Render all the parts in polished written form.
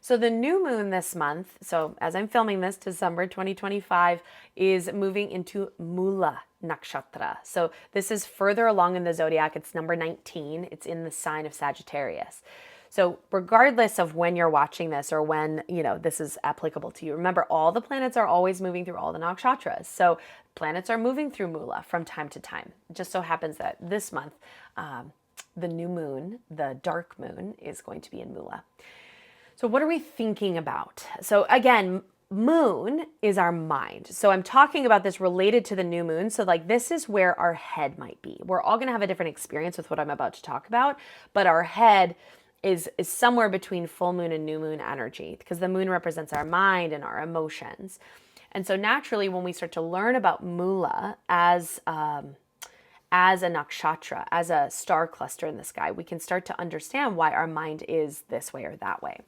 So the new moon this month, so as I'm filming this, December 2025, is moving into Mula Nakshatra. So this is further along in the zodiac. It's number 19. It's in the sign of Sagittarius. So regardless of when you're watching this or when, this is applicable to you, remember all the planets are always moving through all the nakshatras. So planets are moving through Mula from time to time. It just so happens that this month, the new moon, the dark moon, is going to be in Mula. So what are we thinking about? So again, moon is our mind. So I'm talking about this related to the new moon. So like this is where our head might be. We're all going to have a different experience with what I'm about to talk about, but our head is somewhere between full moon and new moon energy because the moon represents our mind and our emotions. And so naturally when we start to learn about Mula as a nakshatra, as a star cluster in the sky, we can start to understand why our mind is this way or that way.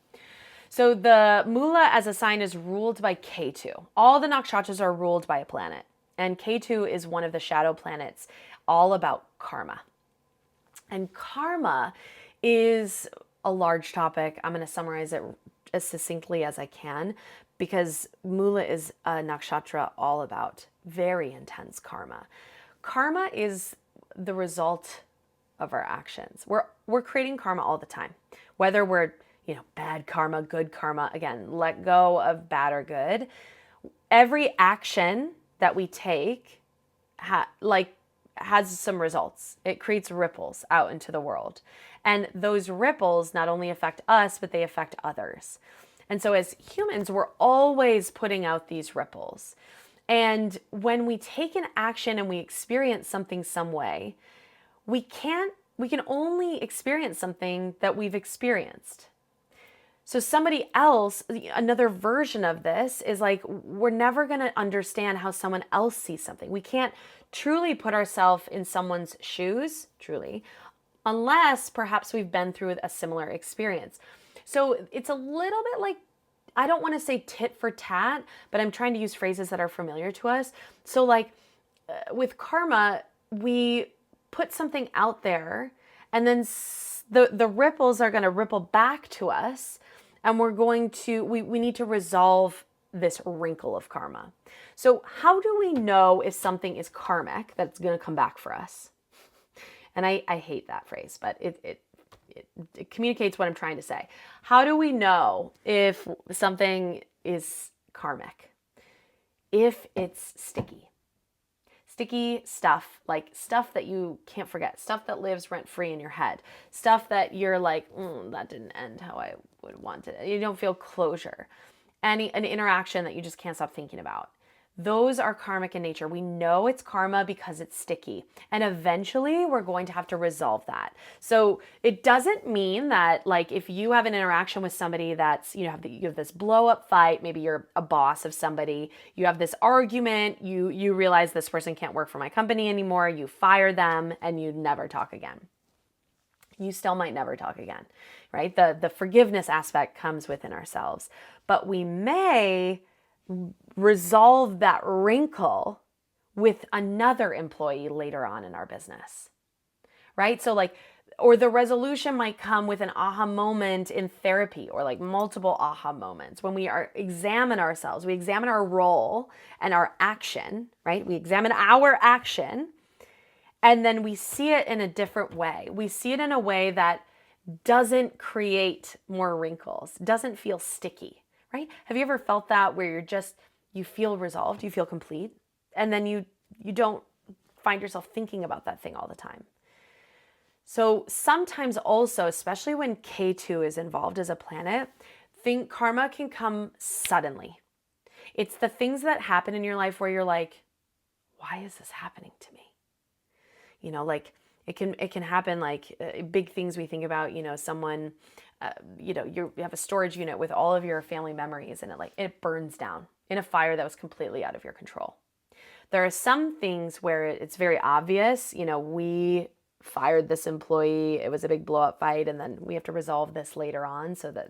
So the Mula as a sign is ruled by Ketu. All the nakshatras are ruled by a planet. And Ketu is one of the shadow planets, all about karma. And karma is a large topic. I'm going to summarize it as succinctly as I can because Mula is a nakshatra all about very intense karma. Karma is the result of our actions. We're creating karma all the time, whether we're bad karma, good karma. Again, let go of bad or good. Every action that we take has some results. It creates ripples out into the world. And those ripples not only affect us, but they affect others. And so as humans, we're always putting out these ripples. And when we take an action and we experience something some way, we can only experience something that we've experienced. So somebody else, another version of this is like, we're never going to understand how someone else sees something. We can't truly put ourselves in someone's shoes, truly, unless perhaps we've been through a similar experience. So it's a little bit like, I don't want to say tit for tat, but I'm trying to use phrases that are familiar to us. So like with karma, we put something out there and then the ripples are going to ripple back to us. And we need to resolve this wrinkle of karma. So how do we know if something is karmic that's going to come back for us? And I hate that phrase, but it communicates what I'm trying to say. How do we know if something is karmic? If it's sticky. Sticky stuff, like stuff that you can't forget, stuff that lives rent-free in your head, stuff that you're like, that didn't end how I would want it. You don't feel closure. An interaction that you just can't stop thinking about. Those are karmic in nature. We know it's karma because it's sticky. And eventually we're going to have to resolve that. So it doesn't mean that like if you have an interaction with somebody that's, you have this blow up fight, maybe you're a boss of somebody, you have this argument, you realize this person can't work for my company anymore, you fire them and you never talk again. You still might never talk again, right? The forgiveness aspect comes within ourselves, but we may resolve that wrinkle with another employee later on in our business, right? So like, or the resolution might come with an aha moment in therapy or like multiple aha moments when we examine ourselves, we examine our role and our action, right? We examine our action and then we see it in a different way. We see it in a way that doesn't create more wrinkles, doesn't feel sticky. Right? Have you ever felt that where you feel resolved, you feel complete, and then you don't find yourself thinking about that thing all the time? So sometimes also, especially when K2 is involved as a planet, karma can come suddenly. It's the things that happen in your life where you're like, why is this happening to me? Like it can happen like big things we think about, someone, you have a storage unit with all of your family memories and it burns down in a fire that was completely out of your control. There are some things where it's very obvious, we fired this employee, it was a big blow up fight, and then we have to resolve this later on so that,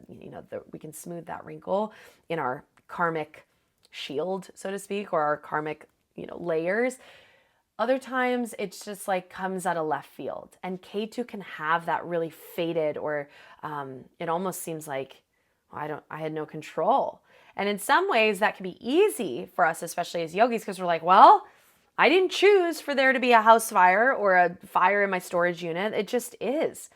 we can smooth that wrinkle in our karmic shield, so to speak, or our karmic, layers. Other times it's just like comes out of left field, and K2 can have that really faded or it almost seems like I had no control. And in some ways that can be easy for us, especially as yogis, because we're like, well, I didn't choose for there to be a house fire or a fire in my storage unit. It just is.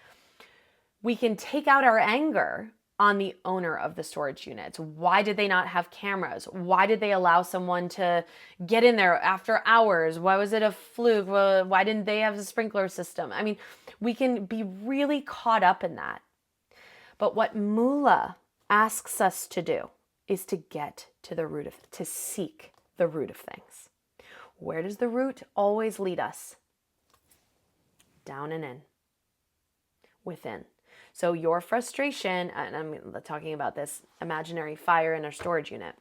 We can take out our anger on the owner of the storage units. Why did they not have cameras? Why did they allow someone to get in there after hours? Why was it a fluke? Why didn't they have a sprinkler system? I mean, we can be really caught up in that. But what Mula asks us to do is to get to the root of, to seek the root of things. Where does the root always lead us? Down and in, within. So your frustration, and I'm talking about this imaginary fire in a storage unit.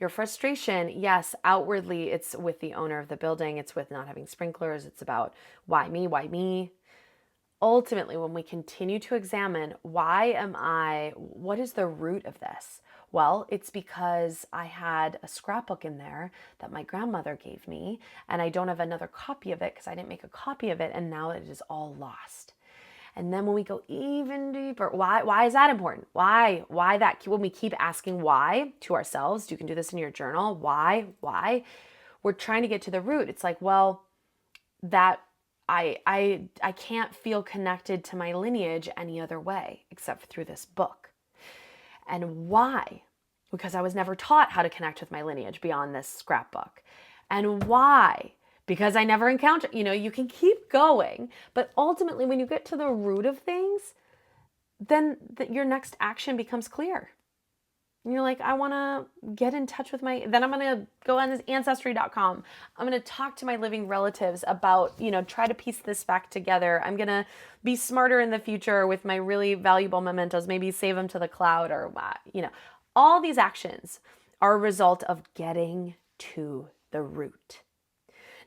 Your frustration, yes, outwardly it's with the owner of the building. It's with not having sprinklers. It's about why me, why me? Ultimately, when we continue to examine what is the root of this? Well, it's because I had a scrapbook in there that my grandmother gave me, and I don't have another copy of it because I didn't make a copy of it, and now it is all lost. And then when we go even deeper, why is that important? Why that? When we keep asking why to ourselves, you can do this in your journal. Why? We're trying to get to the root. It's like, well, that I can't feel connected to my lineage any other way except through this book. And why? Because I was never taught how to connect with my lineage beyond this scrapbook. And why? Because I never encountered, you can keep going, but ultimately when you get to the root of things, then your next action becomes clear. And you're like, I want to get in touch with then I'm going to go on this ancestry.com. I'm going to talk to my living relatives about, try to piece this back together. I'm going to be smarter in the future with my really valuable mementos, maybe save them to the cloud or all these actions are a result of getting to the root.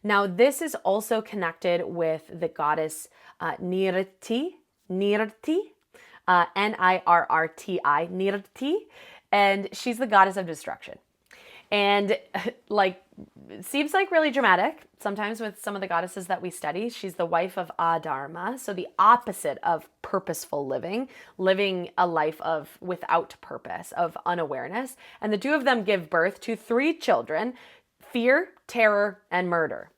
Now, this is also connected with the goddess Nirti, Nirti, Nirti, and she's the goddess of destruction. And seems like really dramatic. Sometimes with some of the goddesses that we study, she's the wife of Adharma, so the opposite of purposeful living a life of without purpose, of unawareness. And the two of them give birth to 3 children, fear, terror, and murder.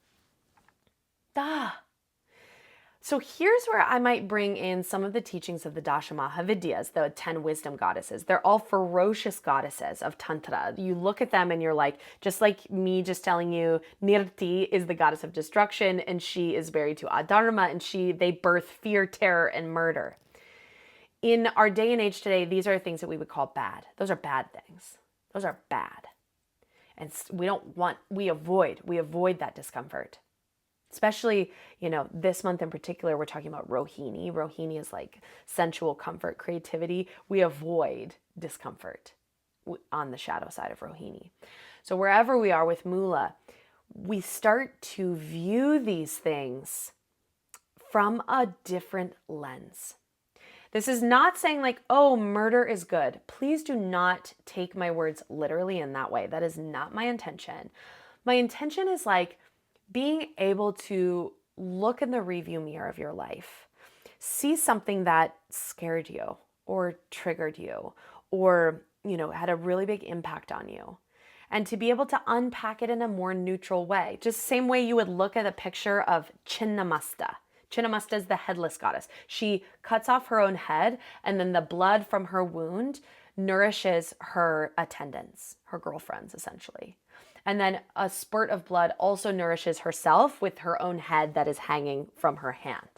So here's where I might bring in some of the teachings of the Dashamahavidyas, the 10 wisdom goddesses. They're all ferocious goddesses of Tantra. You look at them and you're like, just like me just telling you, Nirti is the goddess of destruction and she is married to Adharma and they birth fear, terror, and murder. In our day and age today, these are things that we would call bad. Those are bad things. Those are bad. And we avoid that discomfort. Especially, this month in particular, we're talking about Rohini. Rohini is like sensual comfort, creativity. We avoid discomfort on the shadow side of Rohini. So wherever we are with Mula, we start to view these things from a different lens. This is not saying like, oh, murder is good. Please do not take my words literally in that way. That is not my intention. My intention is like, being able to look in the review mirror of your life, see something that scared you or triggered you or, had a really big impact on you. And to be able to unpack it in a more neutral way. Just same way you would look at a picture of Chinnamasta. Chinnamasta is the headless goddess. She cuts off her own head and then the blood from her wound nourishes her attendants, her girlfriends essentially. And then a spurt of blood also nourishes herself with her own head that is hanging from her hand.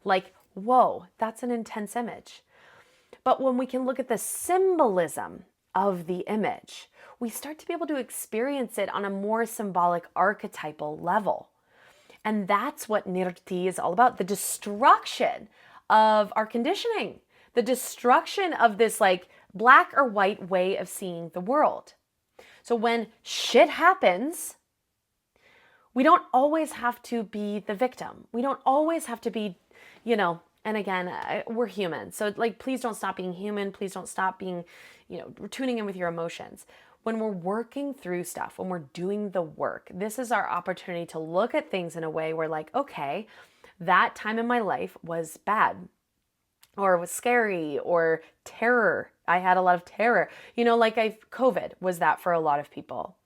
Like, whoa, that's an intense image. But when we can look at the symbolism of the image, we start to be able to experience it on a more symbolic archetypal level. And that's what Nirti is all about, the destruction of our conditioning, the destruction of this like black or white way of seeing the world. So when shit happens, we don't always have to be the victim. We don't always have to be, and again, we're human. So like, please don't stop being human. Please don't stop being, tuning in with your emotions. When we're working through stuff, when we're doing the work, this is our opportunity to look at things in a way where like, okay, that time in my life was bad or was scary or terror I had a lot of terror. Like COVID was that for a lot of people.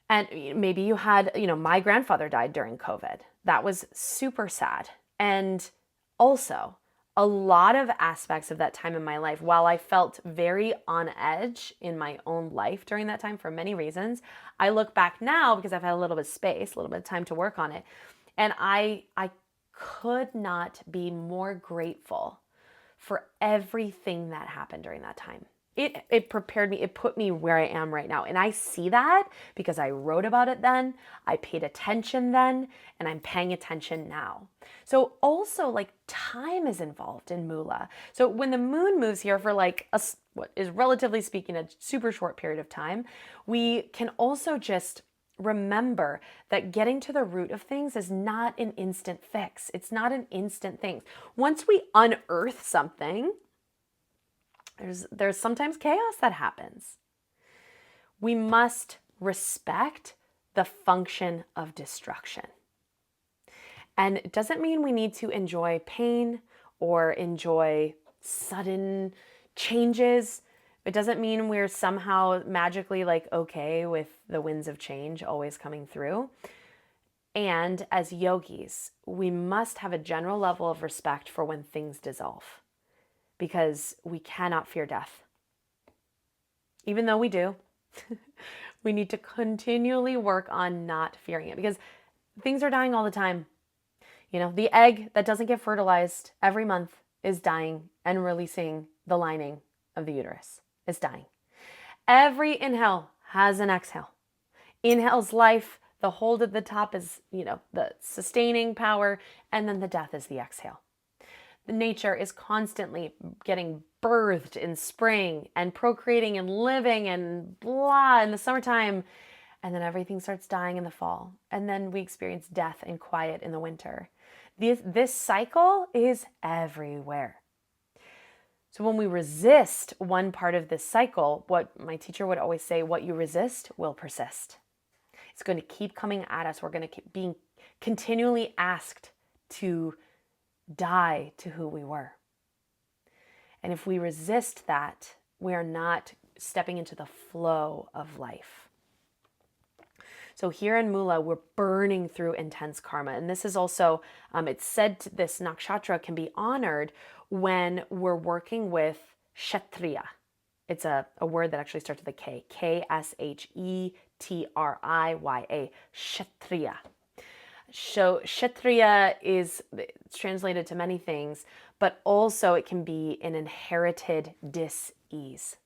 And maybe you had, my grandfather died during COVID. That was super sad. And also, a lot of aspects of that time in my life, while I felt very on edge in my own life during that time for many reasons, I look back now because I've had a little bit of space, a little bit of time to work on it. And I could not be more grateful for everything that happened during that time. It prepared me, it put me where I am right now. And I see that because I wrote about it then, I paid attention then, and I'm paying attention now. So also like time is involved in Mula. So when the moon moves here for like what is relatively speaking a super short period of time, we can also just remember that getting to the root of things is not an instant fix. It's not an instant thing. Once we unearth something, there's sometimes chaos that happens. We must respect the function of destruction. And it doesn't mean we need to enjoy pain or enjoy sudden changes. It doesn't mean we're somehow magically like okay with the winds of change always coming through. And as yogis, we must have a general level of respect for when things dissolve, because we cannot fear death. Even though we do, we need to continually work on not fearing it, because things are dying all the time. The egg that doesn't get fertilized every month is dying and releasing the lining of the uterus. It's dying. Every inhale has an exhale. Inhale's life, the hold at the top is, the sustaining power, and then the death is the exhale. The nature is constantly getting birthed in spring and procreating and living and blah in the summertime. And then everything starts dying in the fall. And then we experience death and quiet in the winter. This cycle is everywhere. So when we resist one part of this cycle, what my teacher would always say, what you resist will persist. It's going to keep coming at us. We're going to keep being continually asked to die to who we were. And if we resist that, we are not stepping into the flow of life. So here in Mula, we're burning through intense karma. And this is also, it's said this nakshatra can be honored when we're working with Kshatriya. It's a word that actually starts with a K. Kshetriya. Kshatriya. So Kshatriya is translated to many things, but also it can be an inherited dis-ease.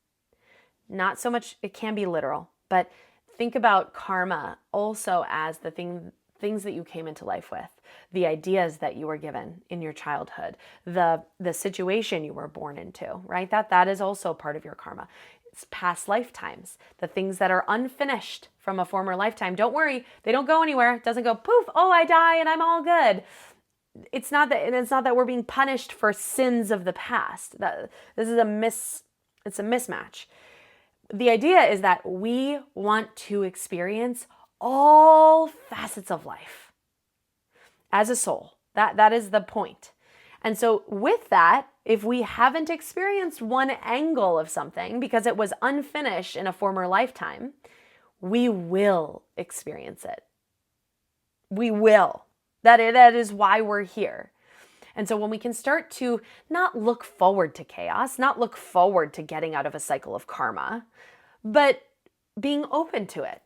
Not so much, it can be literal, but think about karma also as the things that you came into life with, the ideas that you were given in your childhood, the situation you were born into, right? That is also part of your karma. It's past lifetimes, the things that are unfinished from a former lifetime. Don't worry, they don't go anywhere. It doesn't go poof, oh, I die and I'm all good. It's not that we're being punished for sins of the past. This is it's a mismatch. The idea is that we want to experience all facets of life as a soul. That is the point. And so with that, if we haven't experienced one angle of something because it was unfinished in a former lifetime, we will experience it. We will. That is why we're here. And so when we can start to not look forward to chaos, not look forward to getting out of a cycle of karma, but being open to it,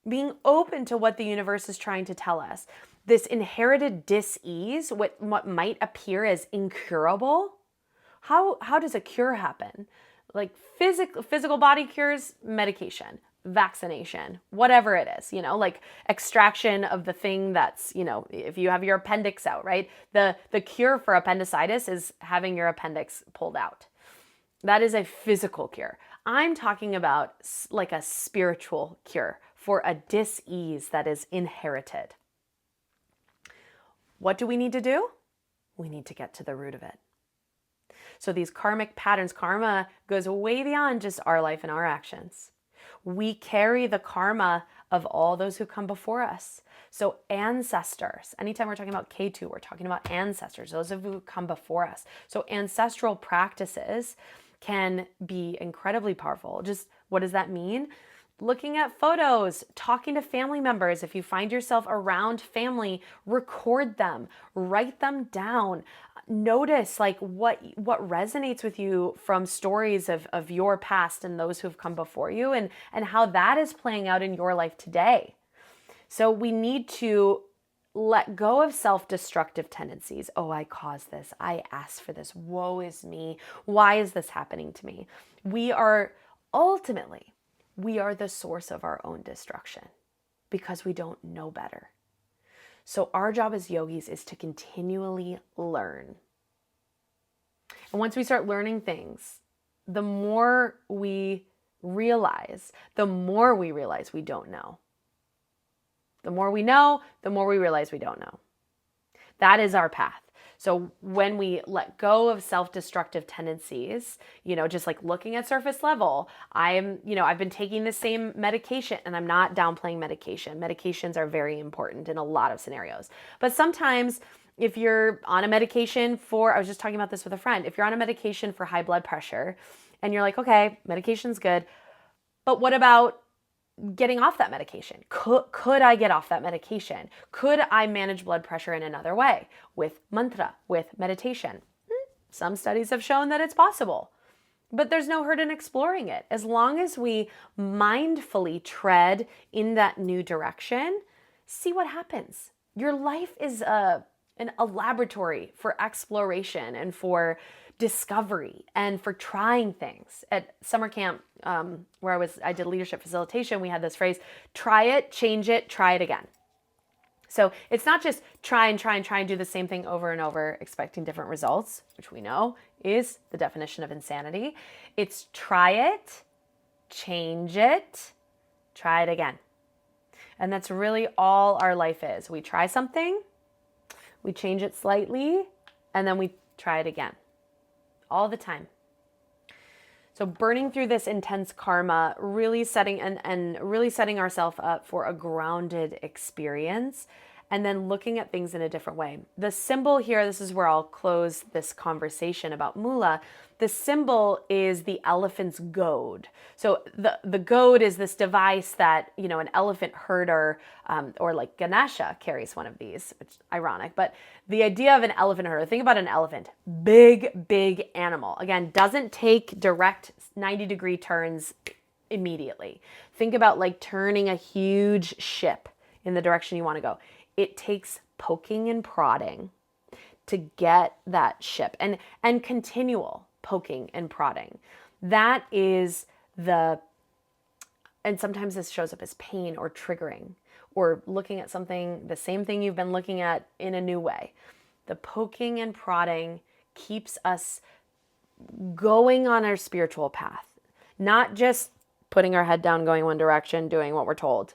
being open to what the universe is trying to tell us. This inherited dis-ease, what might appear as incurable, how does a cure happen? Like physical body cures, medication, vaccination, whatever it is, like extraction of the thing that's, if you have your appendix out, right? The cure for appendicitis is having your appendix pulled out. That is a physical cure. I'm talking about like a spiritual cure for a dis-ease that is inherited. What do we need to do? We need to get to the root of it. So these karmic patterns, karma goes way beyond just our life and our actions. We carry the karma of all those who come before us. So ancestors, anytime we're talking about K2, we're talking about ancestors, those of who come before us. So ancestral practices can be incredibly powerful. Just what does that mean? Looking at photos, talking to family members. If you find yourself around family, record them, write them down. Notice like what resonates with you from stories of your past and those who have come before you, and how that is playing out in your life today. So we need to let go of self-destructive tendencies. Oh, I caused this. I asked for this. Woe is me. Why is this happening to me? We are the source of our own destruction because we don't know better. So our job as yogis is to continually learn. And once we start learning things, the more we realize we don't know. The more we know, the more we realize we don't know. That is our path. So when we let go of self-destructive tendencies, just like looking at surface level, I've been taking the same medication, and I'm not downplaying medication. Medications are very important in a lot of scenarios. But sometimes if you're on a medication I was just talking about this with a friend, if you're on a medication for high blood pressure and you're like, okay, medication's good, but what about getting off that medication? Could I get off that medication? Could I manage blood pressure in another way with mantra, with meditation? Some studies have shown that it's possible, but there's no hurt in exploring it. As long as we mindfully tread in that new direction, see what happens. Your life is a laboratory for exploration and for discovery and for trying things. At summer camp, where I did leadership facilitation, we had this phrase, try it, change it, try it again. So it's not just try and do the same thing over and over, expecting different results, which we know is the definition of insanity. It's try it, change it, try it again. And that's really all our life is. We try something, we change it slightly, and then we try it again. All the time. So burning through this intense karma, really setting ourselves up for a grounded experience, and then looking at things in a different way. The symbol here, this is where I'll close this conversation about Mula. The symbol is the elephant's goad. So the goad is this device that, an elephant herder, or like Ganesha carries one of these, which is ironic, but the idea of an elephant herder, think about an elephant, big animal. Again, doesn't take direct 90-degree turns immediately. Think about like turning a huge ship in the direction you want to go. It takes poking and prodding to get that ship, and continual poking and prodding. That is and sometimes this shows up as pain or triggering, or looking at something, the same thing you've been looking at in a new way. The poking and prodding keeps us going on our spiritual path, not just putting our head down, going one direction, doing what we're told,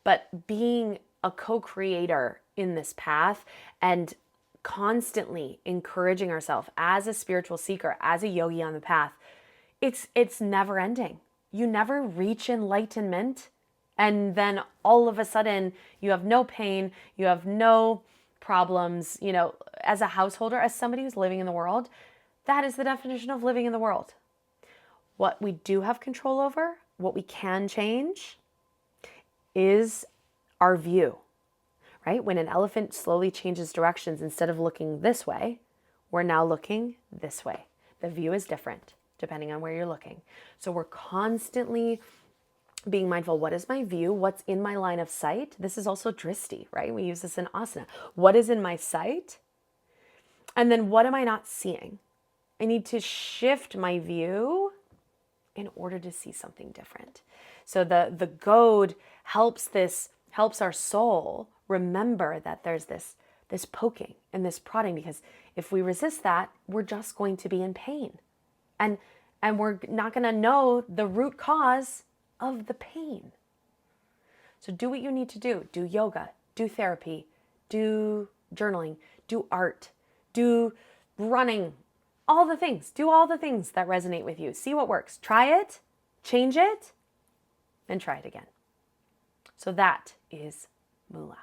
but being a co-creator in this path and constantly encouraging ourselves as a spiritual seeker, as a yogi on the path. It's never ending. You never reach enlightenment, and then all of a sudden you have no pain, you have no problems. As a householder, as somebody who's living in the world, that is the definition of living in the world. What we do have control over, what we can change, is our view, right? When an elephant slowly changes directions, instead of looking this way, we're now looking this way. The view is different depending on where you're looking. So we're constantly being mindful. What is my view? What's in my line of sight? This is also dristi, right? We use this in asana. What is in my sight? And then what am I not seeing? I need to shift my view in order to see something different. So the goad helps our soul remember that there's this poking and this prodding, because if we resist that, we're just going to be in pain. And we're not going to know the root cause of the pain. So do what you need to do. Do yoga, do therapy, do journaling, do art, do running, all the things. Do all the things that resonate with you. See what works. Try it, change it, and try it again. So that is Mula.